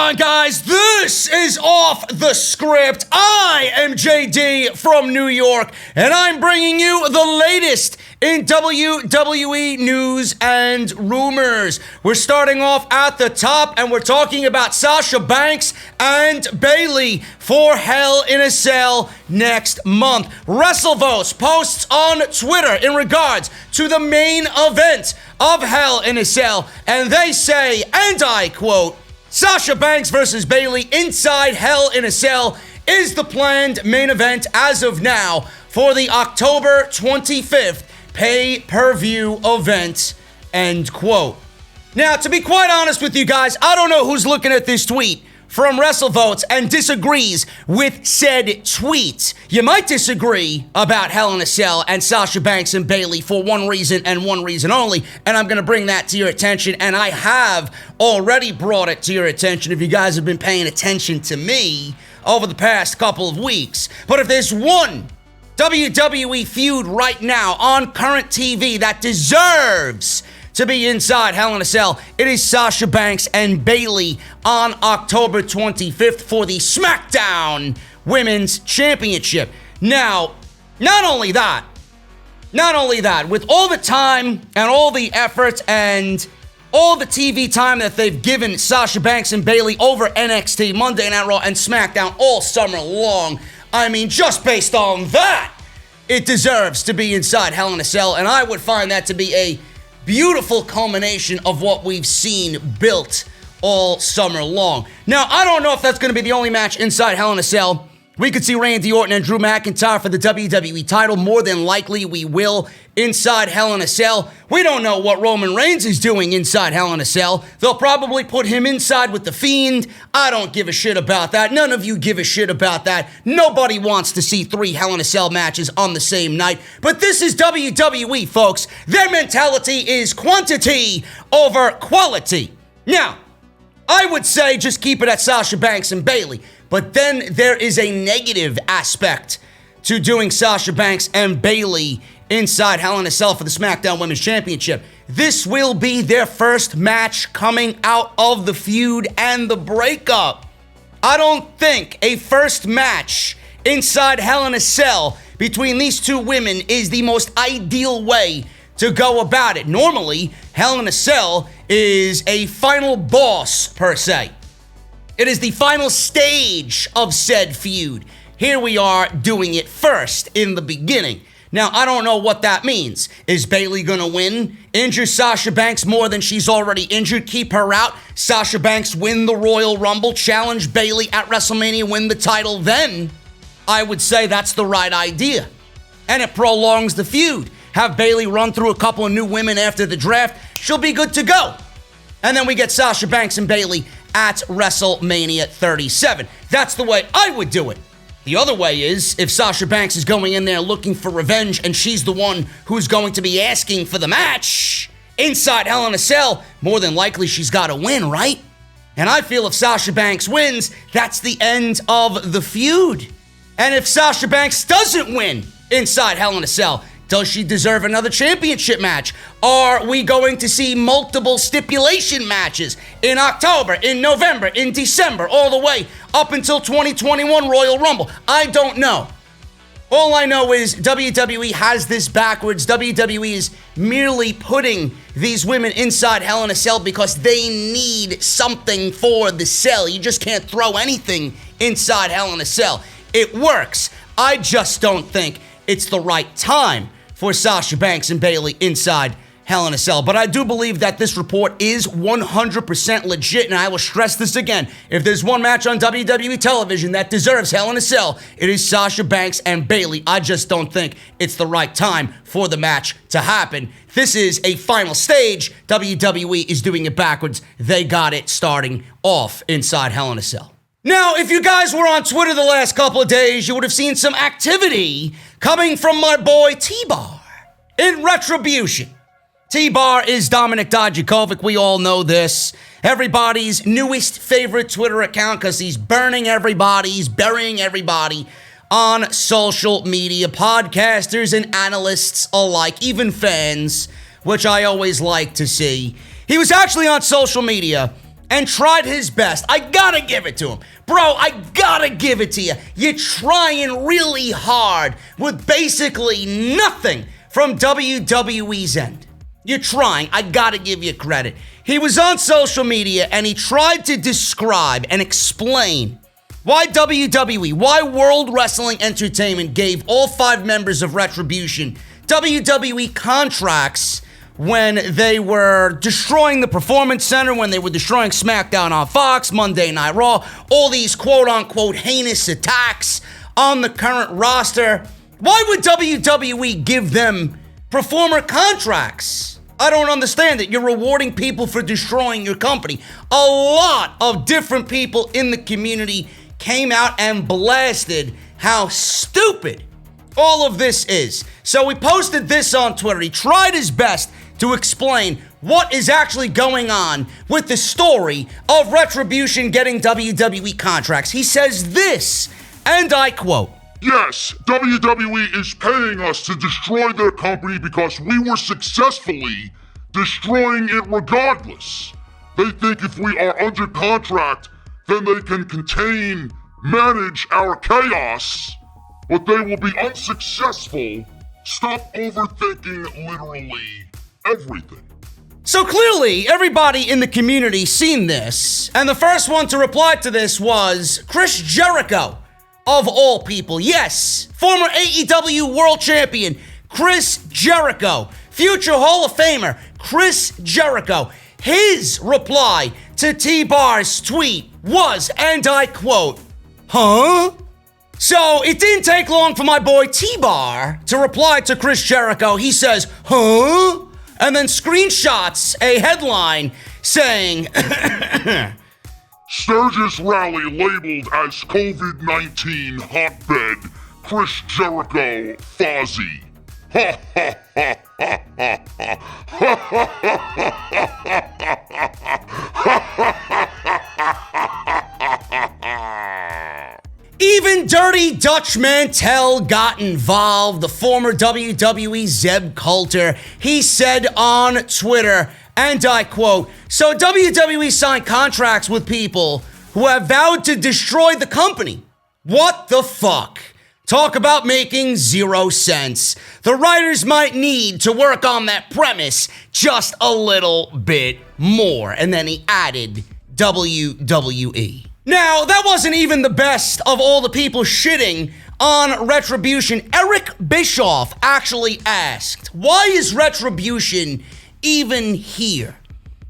on, guys? This is Off the Script. I am JD from New York, and I'm bringing you the latest in WWE news and rumors. We're starting off at the top, and we're talking about Sasha Banks and Bayley for Hell in a Cell next month. WrestleVotes posts on Twitter in regards to the main event of Hell in a Cell, and they say, and I quote, Sasha Banks versus Bayley inside Hell in a Cell is the planned main event as of now for the October 25th pay-per-view event, end quote. Now, to be quite honest with you guys, I don't know who's looking at this tweet from WrestleVotes and disagrees with said tweet. You might disagree about Hell in a Cell and Sasha Banks and Bayley for one reason and one reason only, and I'm going to bring that to your attention, and I have already brought it to your attention if you guys have been paying attention to me over the past couple of weeks. But if there's one WWE feud right now on current TV that deserves to be inside Hell in a Cell, it is Sasha Banks and Bayley on October 25th for the SmackDown Women's Championship. Now, not only that, with all the time and all the effort and all the TV time that they've given Sasha Banks and Bayley over NXT, Monday Night Raw, and SmackDown all summer long, I mean, just based on that, it deserves to be inside Hell in a Cell, and I would find that to be a beautiful culmination of what we've seen built all summer long. Now, I don't know if that's going to be the only match inside Hell in a Cell. We could see Randy Orton and Drew McIntyre for the WWE title. More than likely, we will inside Hell in a Cell. We don't know what Roman Reigns is doing inside Hell in a Cell. They'll probably put him inside with The Fiend. I don't give a shit about that. None of you give a shit about that. Nobody wants to see 3 Hell in a Cell matches on the same night. But this is WWE, folks. Their mentality is quantity over quality. Now, I would say just keep it at Sasha Banks and Bayley. But then there is a negative aspect to doing Sasha Banks and Bayley inside Hell in a Cell for the SmackDown Women's Championship. This will be their first match coming out of the feud and the breakup. I don't think a first match inside Hell in a Cell between these two women is the most ideal way to go about it. Normally, Hell in a Cell is a final boss, per se. It is the final stage of said feud. Here we are doing it first in the beginning. Now, I don't know what that means. Is Bayley gonna win? Injure Sasha Banks more than she's already injured? Keep her out? Sasha Banks win the Royal Rumble? Challenge Bayley at WrestleMania, win the title? Then I would say that's the right idea. And it prolongs the feud. Have Bayley run through a couple of new women after the draft. She'll be good to go. And then we get Sasha Banks and Bayley at WrestleMania 37. That's the way I would do it. The other way is, if Sasha Banks is going in there looking for revenge and she's the one who's going to be asking for the match inside Hell in a Cell, more than likely she's got to win, right? And I feel if Sasha Banks wins, that's the end of the feud. And if Sasha Banks doesn't win inside Hell in a Cell, does she deserve another championship match? Are we going to see multiple stipulation matches in October, in November, in December, all the way up until 2021 Royal Rumble? I don't know. All I know is WWE has this backwards. WWE is merely putting these women inside Hell in a Cell because they need something for the cell. You just can't throw anything inside Hell in a Cell. It works. I just don't think it's the right time for Sasha Banks and Bayley inside Hell in a Cell. But I do believe that this report is 100% legit, and I will stress this again. If there's one match on WWE television that deserves Hell in a Cell, it is Sasha Banks and Bayley. I just don't think it's the right time for the match to happen. This is a final stage. WWE is doing it backwards. They got it starting off inside Hell in a Cell. Now, if you guys were on Twitter the last couple of days, you would have seen some activity coming from my boy TBar in Retribution. TBar is Dominic Dijakovic. We all know this. Everybody's newest favorite Twitter account because he's burning everybody, he's burying everybody on social media, podcasters and analysts alike, even fans, which I always like to see. He was actually on social media and tried his best. I gotta give it to him. Bro, I gotta give it to you. You're trying really hard with basically nothing from WWE's end. You're trying. I gotta give you credit. He was on social media and he tried to describe and explain why WWE, why World Wrestling Entertainment gave all 5 members of Retribution WWE contracts when they were destroying the Performance Center, when they were destroying SmackDown on Fox, Monday Night Raw, all these quote-unquote heinous attacks on the current roster. Why would WWE give them performer contracts? I don't understand it. You're rewarding people for destroying your company. A lot of different people in the community came out and blasted how stupid all of this is. So we posted this on Twitter. He tried his best to explain what is actually going on with the story of Retribution getting WWE contracts. He says this, and I quote, "Yes, WWE is paying us to destroy their company because we were successfully destroying it regardless. They think if we are under contract, then they can contain, manage our chaos, but they will be unsuccessful. Stop overthinking literally everything." So clearly, everybody in the community seen this, and the first one to reply to this was Chris Jericho, of all people. Yes, former AEW World Champion Chris Jericho, future Hall of Famer Chris Jericho. His reply to TBar's tweet was, and I quote, "Huh?" So it didn't take long for my boy TBar to reply to Chris Jericho. He says, "Huh?" and then screenshots a headline saying, "Sturgis rally labeled as COVID-19 hotbed, Chris Jericho, Fozzy." Ha ha ha ha ha ha. Even Dirty Dutch Mantel got involved, the former WWE Zeb Coulter. He said on Twitter, and I quote, "So WWE signed contracts with people who have vowed to destroy the company. What the fuck? Talk about making zero sense. The writers might need to work on that premise just a little bit more." And then he added WWE. Now, that wasn't even the best of all the people shitting on Retribution. Eric Bischoff actually asked, why is Retribution even here?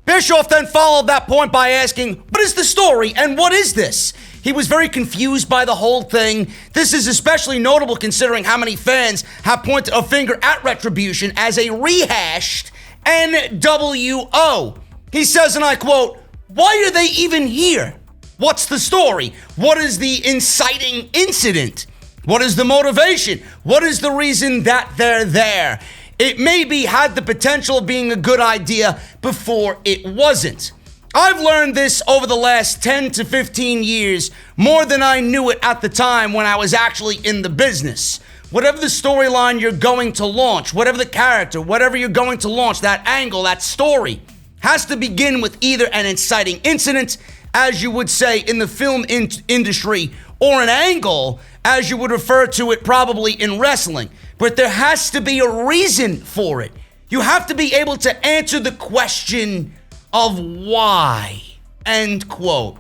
Bischoff then followed that point by asking, what is the story and what is this? He was very confused by the whole thing. This is especially notable considering how many fans have pointed a finger at Retribution as a rehashed NWO. He says, and I quote, "Why are they even here? What's the story? What is the inciting incident? What is the motivation? What is the reason that they're there? It maybe had the potential of being a good idea before it wasn't. I've learned this over the last 10 to 15 years, more than I knew it at the time when I was actually in the business. Whatever the storyline you're going to launch, whatever the character, whatever you're going to launch, that angle, that story, has to begin with either an inciting incident, as you would say in the film industry, or an angle, as you would refer to it probably in wrestling. But there has to be a reason for it. You have to be able to answer the question of why." End quote.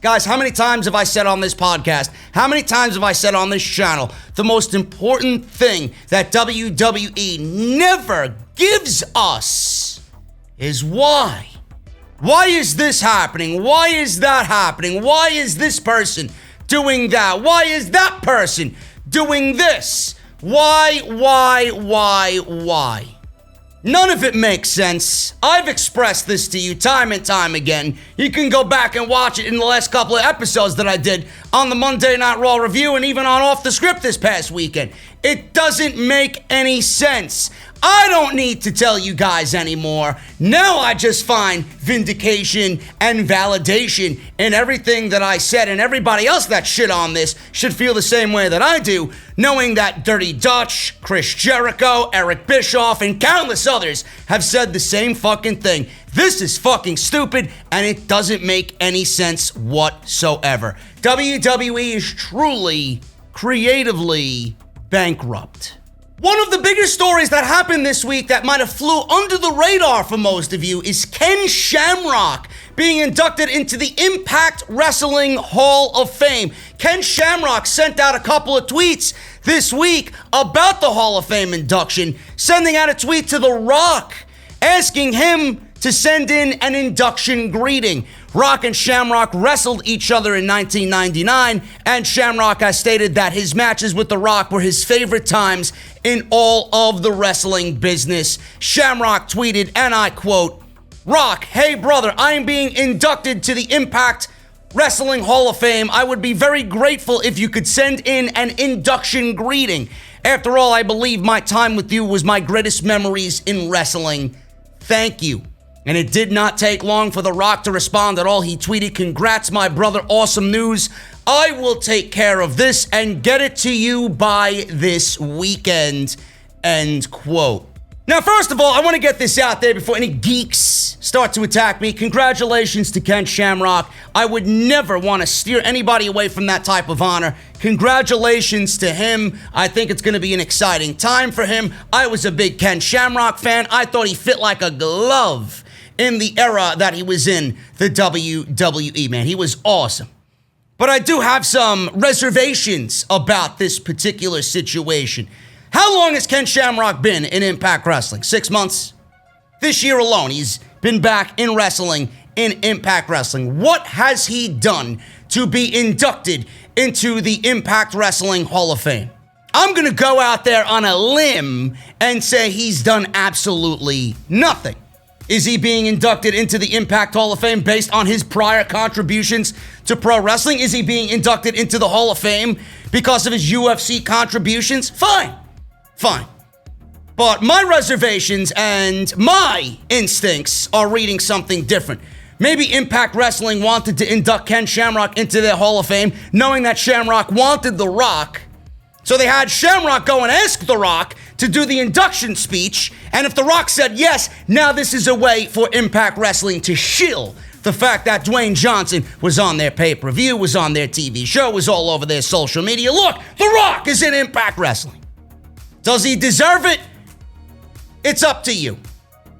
Guys, how many times have I said on this podcast, how many times have I said on this channel, the most important thing that WWE never gives us is why. Why is this happening? Why is that happening? Why is this person doing that? Why is that person doing this? Why? None of it makes sense. I've expressed this to you time and time again. You can go back and watch it in the last couple of episodes that I did on the Monday Night Raw review and even on Off the Script this past weekend. It doesn't make any sense. I don't need to tell you guys anymore. Now I just find vindication and validation in everything that I said, and everybody else that shit on this should feel the same way that I do, knowing that Dirty Dutch, Chris Jericho, Eric Bischoff, and countless others have said the same fucking thing. This is fucking stupid, and it doesn't make any sense whatsoever. WWE is truly, creatively bankrupt. One of the biggest stories that happened this week that might have flew under the radar for most of you is Ken Shamrock being inducted into the Impact Wrestling Hall of Fame. Ken Shamrock sent out a couple of tweets this week about the Hall of Fame induction, sending out a tweet to The Rock, asking him to send in an induction greeting. Rock and Shamrock wrestled each other in 1999, and Shamrock has stated that his matches with The Rock were his favorite times in all of the wrestling business. Shamrock tweeted, and I quote, "Rock, hey brother, I am being inducted to the Impact Wrestling Hall of Fame. I would be very grateful if you could send in an induction greeting. After all, I believe my time with you was my greatest memories in wrestling. Thank you." And it did not take long for The Rock to respond at all. He tweeted, "Congrats, my brother. Awesome news. I will take care of this and get it to you by this weekend." End quote. Now, first of all, I want to get this out there before any geeks start to attack me. Congratulations to Ken Shamrock. I would never want to steer anybody away from that type of honor. Congratulations to him. I think it's going to be an exciting time for him. I was a big Ken Shamrock fan. I thought he fit like a glove in the era that he was in the WWE, man. He was awesome. But I do have some reservations about this particular situation. How long has Ken Shamrock been in Impact Wrestling? 6 months? This year alone, he's been back in wrestling, in Impact Wrestling. What has he done to be inducted into the Impact Wrestling Hall of Fame? I'm going to go out there on a limb and say he's done absolutely nothing. Is he being inducted into the Impact Hall of Fame based on his prior contributions to pro wrestling? Is he being inducted into the Hall of Fame because of his UFC contributions? Fine. But my reservations and my instincts are reading something different. Maybe Impact Wrestling wanted to induct Ken Shamrock into their Hall of Fame, knowing that Shamrock wanted The Rock. So they had Shamrock go and ask The Rock to do the induction speech, and if The Rock said yes, now this is a way for Impact Wrestling to shill the fact that Dwayne Johnson was on their pay-per-view, was on their TV show, was all over their social media. Look, The Rock is in Impact Wrestling. Does he deserve it? It's up to you.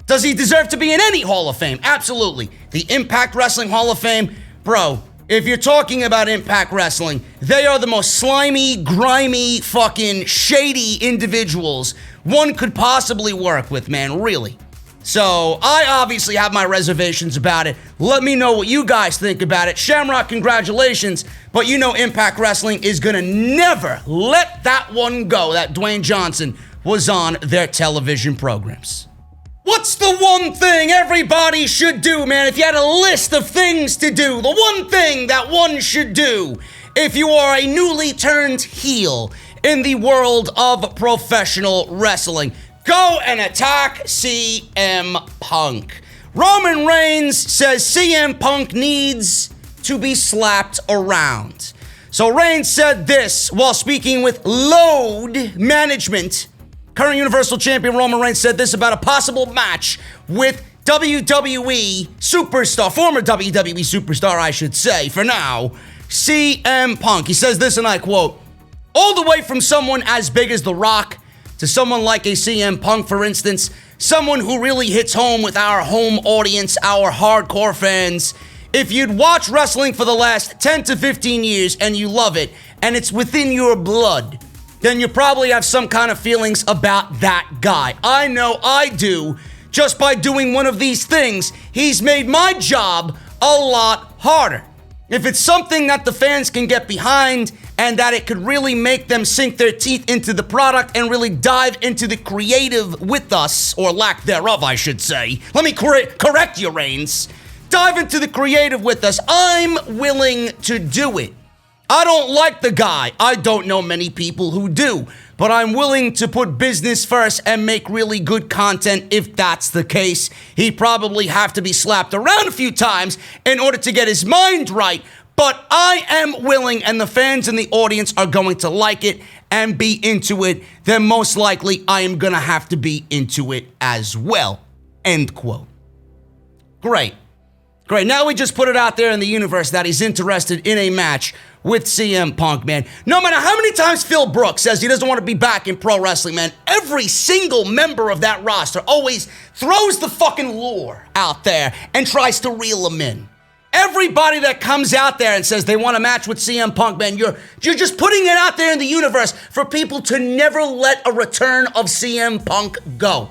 Does he deserve to be in any Hall of Fame? Absolutely. The Impact Wrestling Hall of Fame, bro, if you're talking about Impact Wrestling, they are the most slimy, grimy, fucking shady individuals one could possibly work with, man, really. So I obviously have my reservations about it. Let me know what you guys think about it. Shamrock, congratulations, but you know Impact Wrestling is gonna never let that one go, that Dwayne Johnson was on their television programs. What's the one thing everybody should do, man? If you had a list of things to do, the one thing that one should do if you are a newly turned heel in the world of professional wrestling, go and attack CM Punk. Roman Reigns says CM Punk needs to be slapped around. So Reigns said this while speaking with Load Management. Current Universal Champion Roman Reigns said this about a possible match with WWE superstar, former WWE superstar, I should say, for now, CM Punk. He says this, and I quote, "All the way from someone as big as The Rock to someone like a CM Punk, for instance, someone who really hits home with our home audience, our hardcore fans. If you'd watch wrestling for the last 10 to 15 years and you love it, and it's within your blood, then you probably have some kind of feelings about that guy. I know I do. Just by doing one of these things, he's made my job a lot harder. If it's something that the fans can get behind and that it could really make them sink their teeth into the product and really dive into the creative with us, or lack thereof, I should say. Let me correct you, Reigns. Dive into the creative with us. I'm willing to do it. I don't like the guy. I don't know many people who do, but I'm willing to put business first and make really good content if that's the case. He'd probably have to be slapped around a few times in order to get his mind right, but I am willing, and the fans and the audience are going to like it and be into it. Then most likely I am going to have to be into it as well." End quote. Great. Now we just put it out there in the universe that he's interested in a match with CM Punk, man. No matter how many times Phil Brooks says he doesn't want to be back in pro wrestling, man, every single member of that roster always throws the fucking lure out there and tries to reel him in. Everybody that comes out there and says they want a match with CM Punk, man, you're just putting it out there in the universe for people to never let a return of CM Punk go.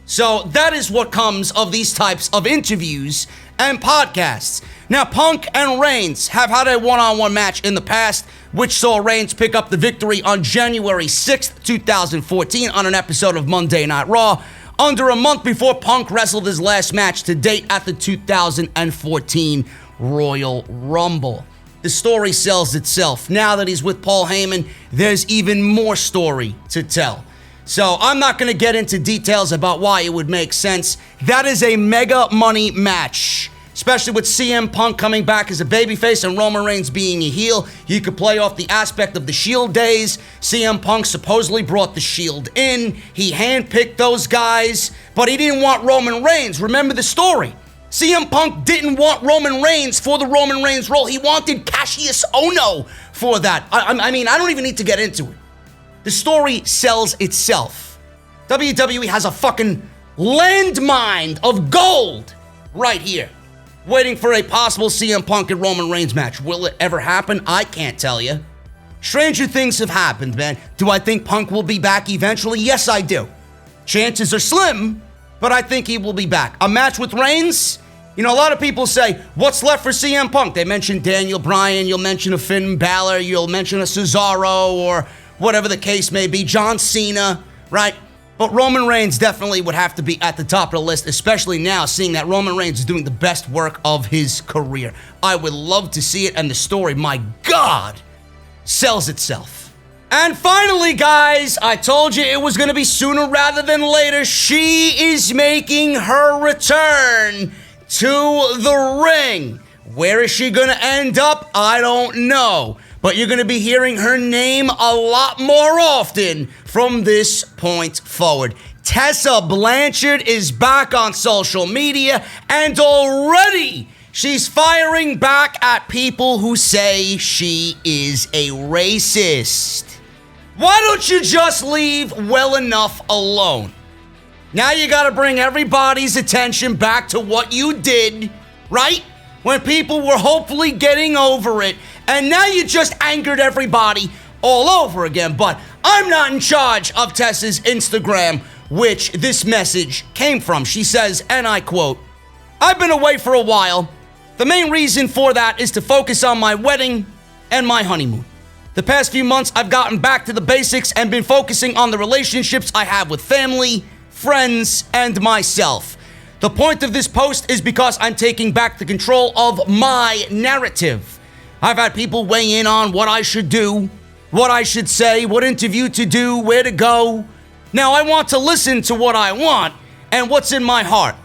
So that is what comes of these types of interviews and podcasts. Now, Punk and Reigns have had a one-on-one match in the past, which saw Reigns pick up the victory on January 6th, 2014 on an episode of Monday Night Raw, under a month before Punk wrestled his last match to date at the 2014 Royal Rumble. The story sells itself. Now that he's with Paul Heyman, there's even more story to tell. So I'm not going to get into details about why it would make sense. That is a mega money match, especially with CM Punk coming back as a babyface and Roman Reigns being a heel. You could play off the aspect of the Shield days. CM Punk supposedly brought the Shield in. He handpicked those guys, but he didn't want Roman Reigns. Remember the story. CM Punk didn't want Roman Reigns for the Roman Reigns role. He wanted Cassius Ohno for that. I mean, I don't even need to get into it. The story sells itself. WWE has a fucking landmine of gold right here, waiting for a possible CM Punk and Roman Reigns match. Will it ever happen? I can't tell you. Stranger things have happened, man. Do I think Punk will be back eventually? Yes, I do. Chances are slim, but I think he will be back. A match with Reigns? You know, a lot of people say, what's left for CM Punk? They mention Daniel Bryan, you'll mention a Finn Balor, you'll mention a Cesaro, or whatever the case may be, John Cena, right? But Roman Reigns definitely would have to be at the top of the list, especially now, seeing that Roman Reigns is doing the best work of his career. I would love to see it, and the story, my God, sells itself. And finally, guys, I told you it was going to be sooner rather than later. She is making her return to the ring. Where is she going to end up? I don't know. But you're going to be hearing her name a lot more often from this point forward. Tessa Blanchard is back on social media, and already she's firing back at people who say she is a racist. Why don't you just leave well enough alone? Now you gotta bring everybody's attention back to what you did, right? When people were hopefully getting over it, and now you just angered everybody all over again. But I'm not in charge of Tessa's Instagram, which this message came from. She says, and I quote, "I've been away for a while. The main reason for that is to focus on my wedding and my honeymoon. The past few months, I've gotten back to the basics and been focusing on the relationships I have with family, friends, and myself. The point of this post is because I'm taking back the control of my narrative. I've had people weigh in on what I should do, what I should say, what interview to do, where to go. Now I want to listen to what I want and what's in my heart.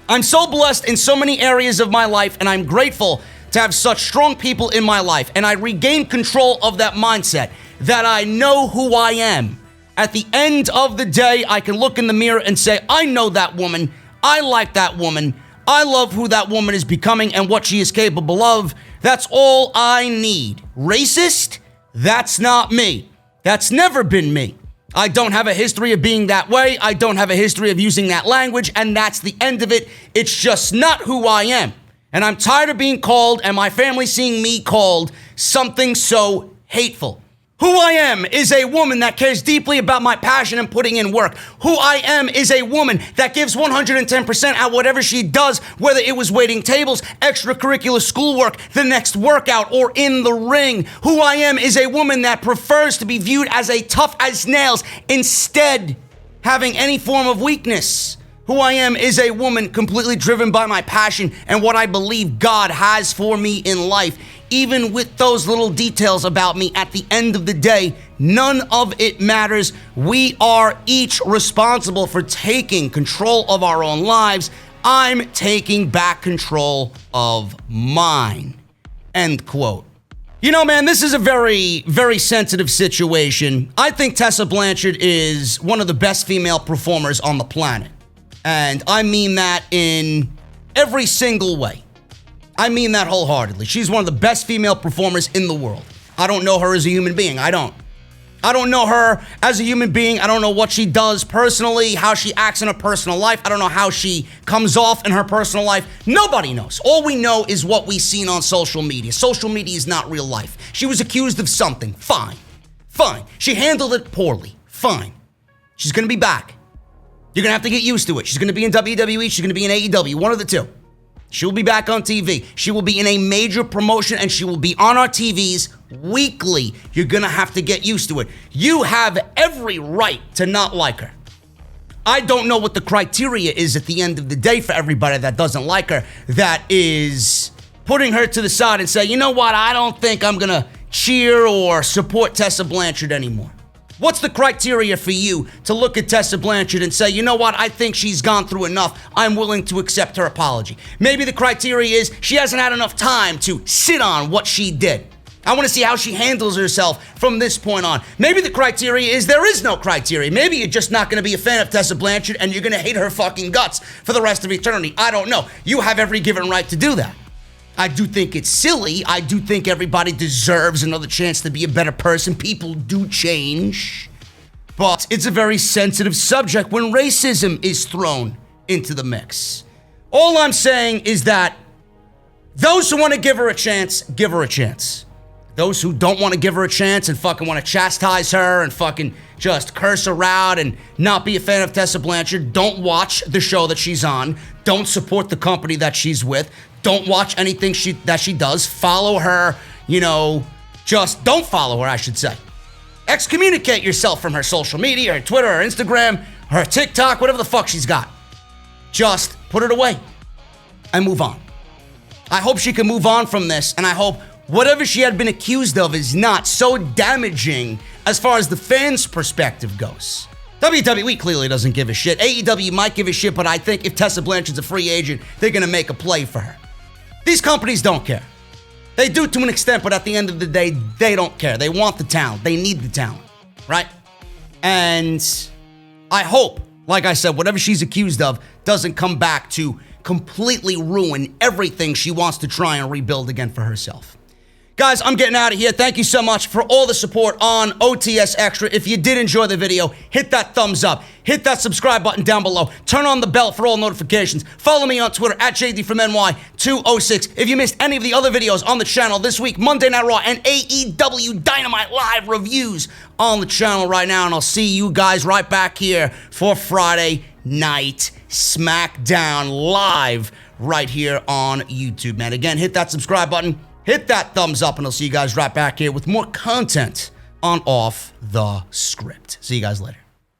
I'm so blessed in so many areas of my life, and I'm grateful to have such strong people in my life, and I regained control of that mindset, that I know who I am. At the end of the day, I can look in the mirror and say, I know that woman, I like that woman, I love who that woman is becoming and what she is capable of. That's all I need. Racist? That's not me. That's never been me. I don't have a history of being that way. I don't have a history of using that language, and that's the end of it. It's just not who I am. And I'm tired of being called, and my family seeing me called, something so hateful. Who I am is a woman that cares deeply about my passion and putting in work. Who I am is a woman that gives 110% at whatever she does, whether it was waiting tables, extracurricular schoolwork, the next workout, or in the ring. Who I am is a woman that prefers to be viewed as a tough as nails, instead having any form of weakness. Who I am is a woman completely driven by my passion and what I believe God has for me in life. Even with those little details about me, at the end of the day, none of it matters. We are each responsible for taking control of our own lives. I'm taking back control of mine." End quote. You know, man, this is a very, very sensitive situation. I think Tessa Blanchard is one of the best female performers on the planet. And I mean that in every single way. I mean that wholeheartedly. She's one of the best female performers in the world. I don't know her as a human being. I don't know her as a human being. I don't know what she does personally, how she acts in her personal life. I don't know how she comes off in her personal life. Nobody knows. All we know is what we've seen on social media. Social media is not real life. She was accused of something. Fine. She handled it poorly. Fine. She's going to be back. You're going to have to get used to it. She's going to be in WWE. She's going to be in AEW. One of the two. She will be back on TV. She will be in a major promotion, and she will be on our TVs weekly. You're going to have to get used to it. You have every right to not like her. I don't know what the criteria is at the end of the day for everybody that doesn't like her, that is putting her to the side and say, you know what, I don't think I'm going to cheer or support Tessa Blanchard anymore. What's the criteria for you to look at Tessa Blanchard and say, you know what, I think she's gone through enough. I'm willing to accept her apology. Maybe the criteria is she hasn't had enough time to sit on what she did. I want to see how she handles herself from this point on. Maybe the criteria is there is no criteria. Maybe you're just not going to be a fan of Tessa Blanchard and you're going to hate her fucking guts for the rest of eternity. I don't know. You have every given right to do that. I do think it's silly. I do think everybody deserves another chance to be a better person. People do change. But it's a very sensitive subject when racism is thrown into the mix. All I'm saying is that those who want to give her a chance, give her a chance. Those who don't want to give her a chance and fucking want to chastise her and fucking just curse her out and not be a fan of Tessa Blanchard, don't watch the show that she's on. Don't support the company that she's with. Don't watch anything that she does. Follow her, just don't follow her, I should say. Excommunicate yourself from her social media, her Twitter, her Instagram, her TikTok, whatever the fuck she's got. Just put it away and move on. I hope she can move on from this, and I hope whatever she had been accused of is not so damaging as far as the fans' perspective goes. WWE clearly doesn't give a shit. AEW might give a shit, but I think if Tessa Blanchard's a free agent, they're going to make a play for her. These companies don't care. They do to an extent, but at the end of the day, they don't care. They want the talent. They need the talent, right? And I hope, like I said, whatever she's accused of doesn't come back to completely ruin everything she wants to try and rebuild again for herself. Guys, I'm getting out of here. Thank you so much for all the support on OTS Extra. If you did enjoy the video, hit that thumbs up. Hit that subscribe button down below. Turn on the bell for all notifications. Follow me on Twitter at JD from NY206. If you missed any of the other videos on the channel this week, Monday Night Raw and AEW Dynamite live reviews on the channel right now. And I'll see you guys right back here for Friday Night SmackDown live right here on YouTube, man. Again, hit that subscribe button. Hit that thumbs up, and I'll see you guys right back here with more content on Off the Script. See you guys later.